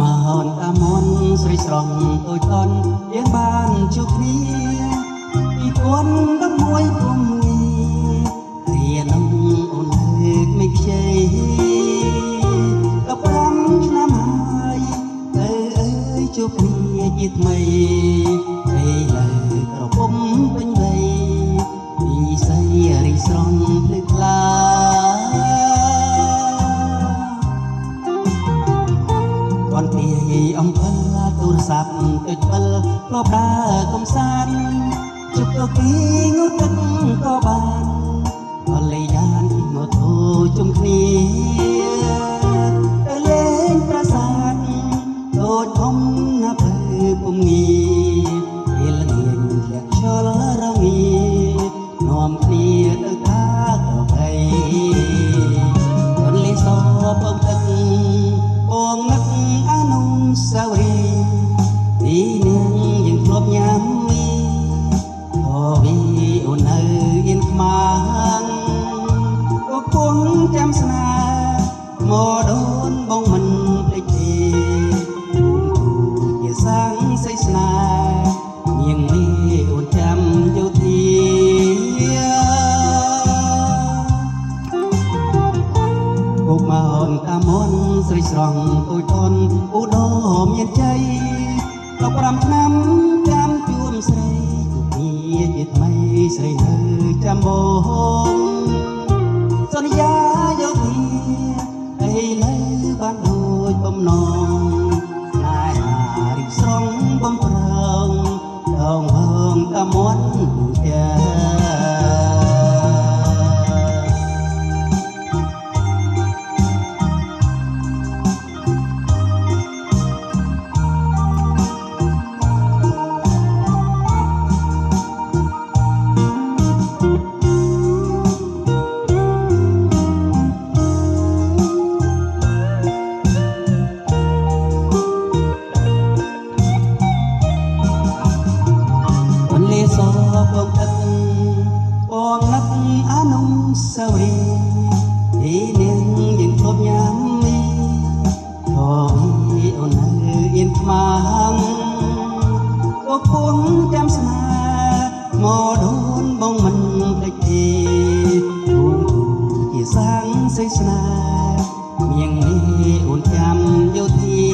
มาហនតាមុនស្រីស្រស់តូចតន់យើងបានជួបគ្នាពីគុណដល់មួយពុំងាយរៀននឹងអូនលើកមិនខ្ចីដល់5ឆ្នាំហើយទៅអើយជួបគ្នាជាថ្មីពេលលើក្រពុំពេញវ័យពីស្រីរីស្រស់ភ្លឺថ្លាគាត់ពីអំភើទូរស័ព្ទទឹកពិលធ្លាប់ដើរកំសាន្តជប់ទៅពីងូទឹកក៏បានអលីយ៉ានពីម៉ូតូជុំគ្នាទៅលេងប្រាសាទដូចធំណាស់ទៅពុំងាពេលល្ងាចលាក់ខ្យល់រងានាំគ្នាទៅថាក្របីគាត់លេងសពងទឹកបងនឹកអនុស្សាវរីយ៍ទីនាងយើងធ្លាប់ញ៉ាំមីក៏វីអូននៅអៀនខ្មាំងក៏គង់ចាំស្នេហ៍មកដូនបងមិនភ្លេចទេជាសាងសេចស្នេហ៍នាងមីអូនចាំយោធាពុកមកអូនតាមុនស្រីស្រស់តូចតន់ឧត្តមមានជ័យ15ឆ្នាំចាំជួបស្រីជួបគ្នាជាថ្មីស្រីនៅចាំបងសន្យាយោធាឥឡូវបានដូចបំណងស្នេហារីកស្រស់បំប្រងដងហងតាមុនចាបងទឹកបងនឹកអនុស្សាវរីយ៍ទីនាងយើងធ្លាប់ញ៉ាំមីក៏វីអូននៅអៀនខ្មាំងក៏គង់ចាំស្នេហ៍មកដូនបងមិនភ្លេចទេគូជាសាងសេចស្នេហ៍នាងនេះអូនចាំយោធា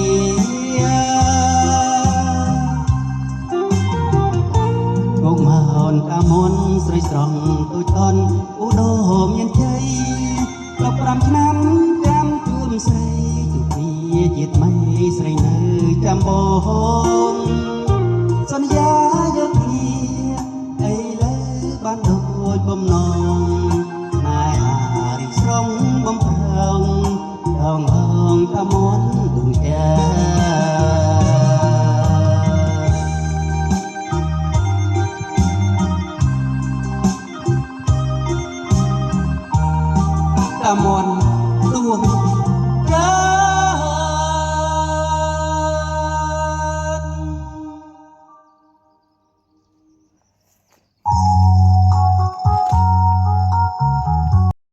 ពុកមកអូនតាមុនស្រីស្រស់តូចតន់ឧត្តមមានជ័យ15ឆ្នាំចាំជួបស្រីជួបគ្នាជាថ្មីស្រីនៅចាំបងសន្យា